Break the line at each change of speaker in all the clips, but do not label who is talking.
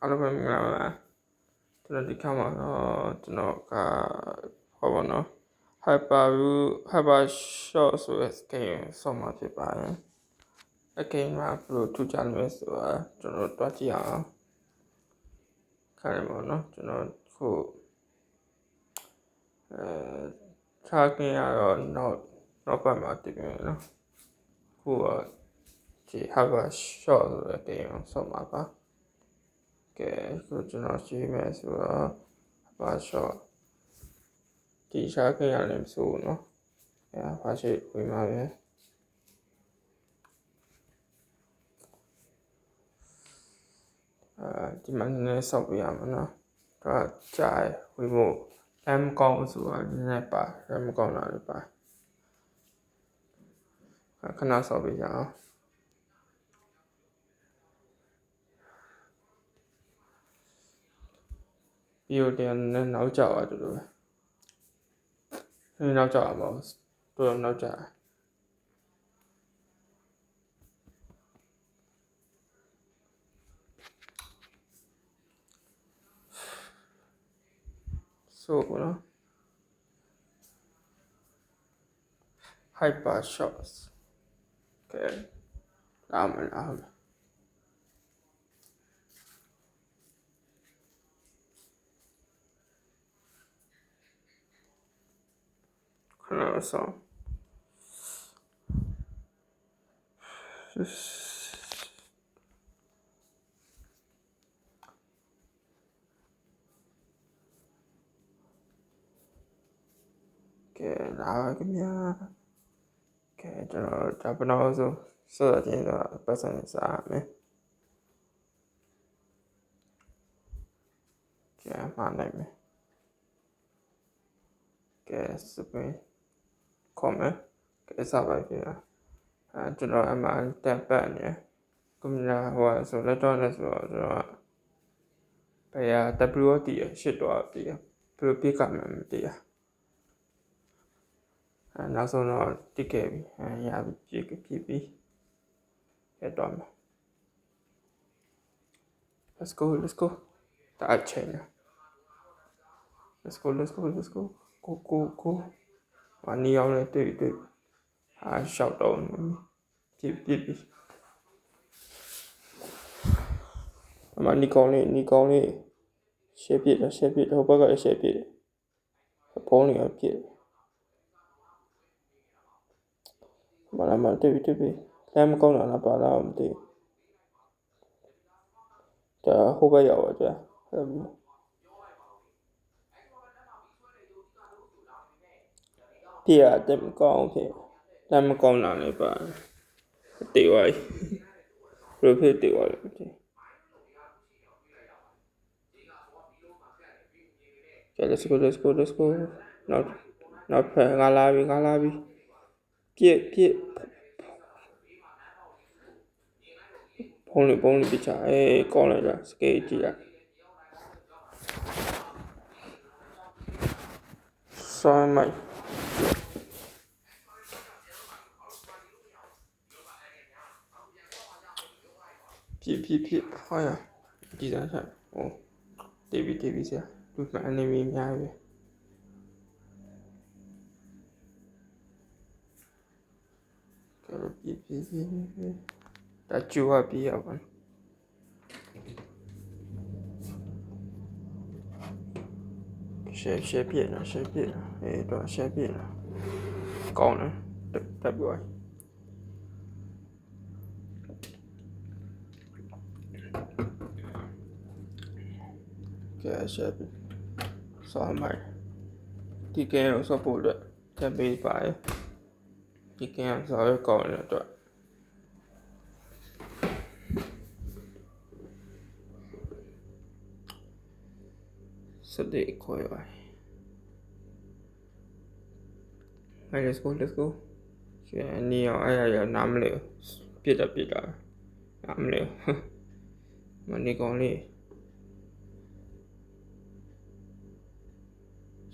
အားလုံးပဲမင်္ဂလာပါကျွန်တော်ဒီခါမှာတော့ကျွန်တော်ကဟောပါတော့ hyper short ဆိုတဲ့ game ဆော့မှာဖြစ်ပါတယ်အကင်းမှာဘယ်လိုထူးခြားလဲဆိုတာကျွန်တော်တွားကြည့်အောင်ခိုင်းပါတော့ကျွန်တော်ခုခြားကင်းရတော့နောက်ပတ်မှာတည်ပြန်နော်ခုကဒီ hyper short ဆိုတဲ့ game ဆော့မှာပါကဲဆိုကျွန်တော်ရှိမယ်ဆိုတော့ဘာရှော့ဒီရှားခင်ရတယ်မဆိုနော်ဘာရှိဝင်ပါပဲဒီမှာနည်းနည်းဆောက်ပြရမှာနော်ဒါကြာဝင်ဖို့လမ်းကောင်းဆိုတာနည်းနည်းပါလမ်းကောင်းလာတယ်ပါခဏဆောက်ပြရအောင်ပြီးတော့လည်းနောက်ကျသွားတယ်လို့ပဲနောက်ကျအောင်တော့နောက်ကျဆိုနော် hyper shots ကဲလာမယ်ခဏဆောင်းကဲလာပါခင်ဗျာကဲကျွန်တော်ဒါပနောက်ဆိုစောတဲ့တော့ပတ်စံစားမယ်ကဲမှနိုင်မယ်ကဲစပင်းခေါ်မယ်ကဲစားပါခင်ဗျာကျွန်တော်အမှန်တက်ပတ်နေကွန်ပျူတာဟိုဆိုလက်တော့လည်းဆိုတော့ကျွန်တော်ဘယ်ဟာ WD ရှစ်တော့ပြဘယ်လိုပြကမှမသိရနောက်ဆုံးတော့တိခဲ့ပြီရပြီပြပြီရတော့မယ် let's go တာအချိန် let's go go အနီအောင်လည်းတွေ့ရှောက်တော့ပြပြီအမနီကောင်းလေးရှေ့ပြစ်ဟိုဘက်ကရှေ့ပြစ်ဖုန်းလေးပြစ်မတွေ့ပြီလမ်းမကောင်းတာလားပါလားမသိဒါဟိုဘက်ရောက်ပါကြာပြရတဲ့မကောင်းဖြစ်လမ်းမကောင်းတာလည်းပါတေးဝိုင်းဘယ်ဖြစ်တေးဝိုင်းလဲကဲ let's go နောက်ဖက်ငါလာပြီပြစ်ဖုန်းလေးပြချကောင်းလိုက်တာစကေးကြည့်ရဆောင်းမိုက်ပြဟောရကြည့်စားဆိုင်ဟိုတေးပြီဆရာလူမှအနေမီများပဲကဲပြဒါကျူရပြရပါရှေ့ပြည့်တော့ရှေ့ပြည့်ကောင်းတယ်တက်ပြွားကဲရှေ့ပြည့်ဆောင်းမိုက်ဒီကဲတော့ဆော့ဖို့အတွက်တက်ပေးပါရဒီကဲဆော်ရကောင်းတယ်အတွက်စတဲ့ခွဲပါlet's go ကျန်နေအောင်အဲ့ရနားမလဲပြစ်တာနားမလဲမနေကောင်းလေး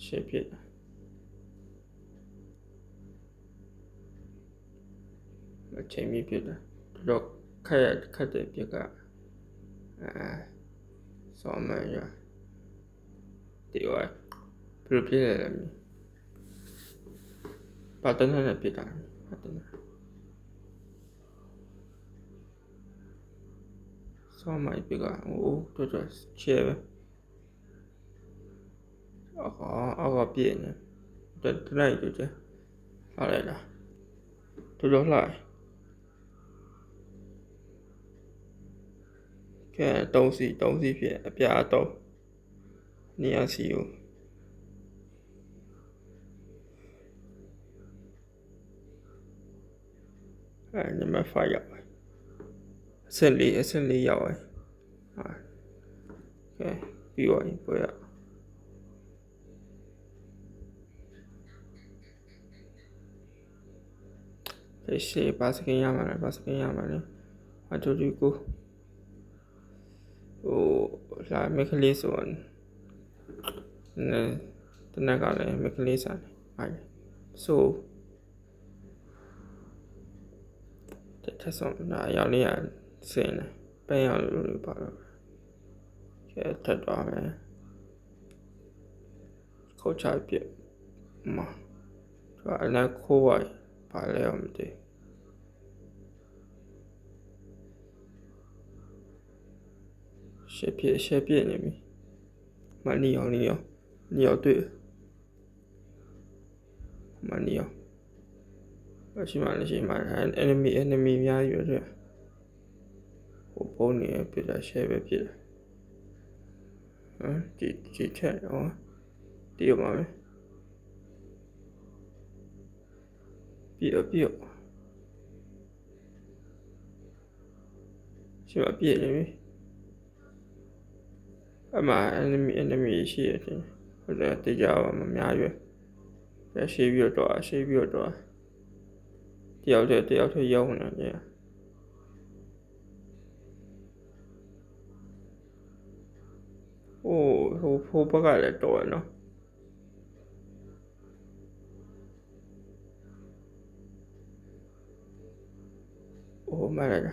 ရှေ့ပြစ်မချိန်မီပြစ်တာတော့ ခက်တဲ့ပြက်ကဆောင်းမှရဒီဝိုင်းဘယ်လိုဖြစ်လဲပါတန်းနဲ့ပြတာပါတန်းဆောင်းမှပြကတော်ချဲပဲအော်ပြည့်နေတနိုင်ကြတယ်လာလိုက်တာတော်လှကဲ3စီဖြစ်အပြာ3နေရာစီကိုနံပါတ်5ရောက်အဆင့်4ရောက်ဟာကဲပြီးသွားပြီပွဲရရှေ့ပါစကင်ရမှာလေအတူတူကိုလာမကလေးဆိုနေတနက်ကလည်းမကလေးစားတယ်ဆိုထက်ဆုံးလာရောက်လေးရစင်းတယ်ပန်းရောက်လို့ပါတော့ကဲထက်သွားမယ်ခေါ်ချပြမှာဒါအလည်းခိုးဝိုင်းပါလဲမသိရှေ့ပြနေပြီမနီယောတွေ့မနီယောရှိမှ enemy များရွယ်တဲ့ပုံနေပြတာရှယ်ပဲဖြစ်တယ်ဒီချက်ဒီမှာပဲပြရှိမှပြနေပြီအမှ enemy ရှိရတယ်ဟုတ်တယ်တရားမများရွယ်ရှေ့ပြီးတော့တယောက်တည်းရောက်နေတယ်ဟိုဘက်ကလည်းတော်ရနော်မရတာ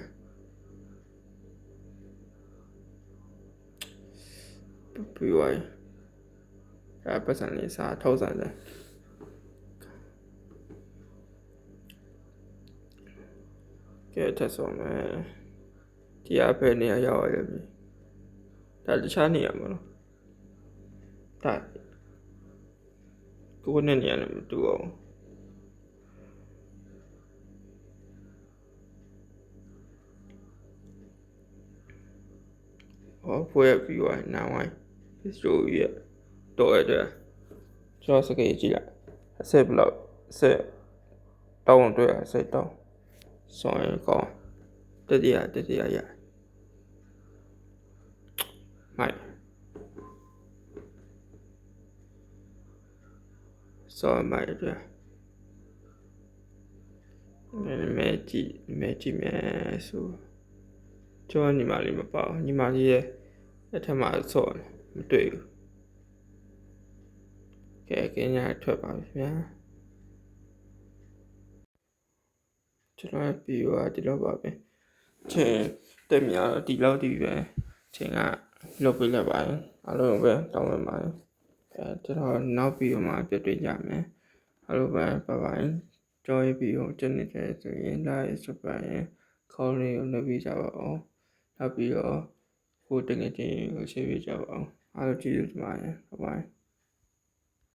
ပြီးသွားပြီပတ်စံလေးစားထောက်ဆန်တယ်ကဲထက်ဆုံးမယ်ဒီအဖက်နေရာရောက်ရတယ်ဒါတခြားနေရာမလို့ဒါကိုနဲ့နေရာနဲ့မတူအောင်ဖွယ်ပြီးသွားနာဝိုင်းဆိုရတော့အဲ့ကျွန်တော်စကေးကြည့်လိုက်အဆက်ဘလောက်ဆက်တောင်းတွေ့ဆက်တောင်းဆောင်းကောင်းတတိယရမိုက်ဆောင်းမိုက်တွေ့မဲကြည့်ဆိုကျွန်တော်ညီမလေးမပေါ့ညီမလေးရဲ့အထက်မှာဆော့မတွေ့ဘူးကဲညာထွက်ပါပြီဗျာကျွန်တော်ပြီးတော့ဒီလောက်ပါပဲချိန်တက်မြဒီလောက်ဒီပဲချိန်ကလုတ်ပေးလိုက်ပါတယ်အားလုံးပဲတောင်းပန်ပါတယ်ကျွန်တော်နောက်ပြီးတော့မှပြတ်တွေ့ကြမယ်အားလုံးပဲဘိုင်ကြော်ရပြီးတော့ကျွန်နေတယ်ဆိုရင် like subscribe ခေါင်းလေးကိုလုပ်ပြီးကြပါအောင်နောက်ပြီးတော့ကိုတကယ်ချင်းကိုရှင်းပြကြပါအောင်အားလုံးကြည့်လို့ဒီမှာဘိုင်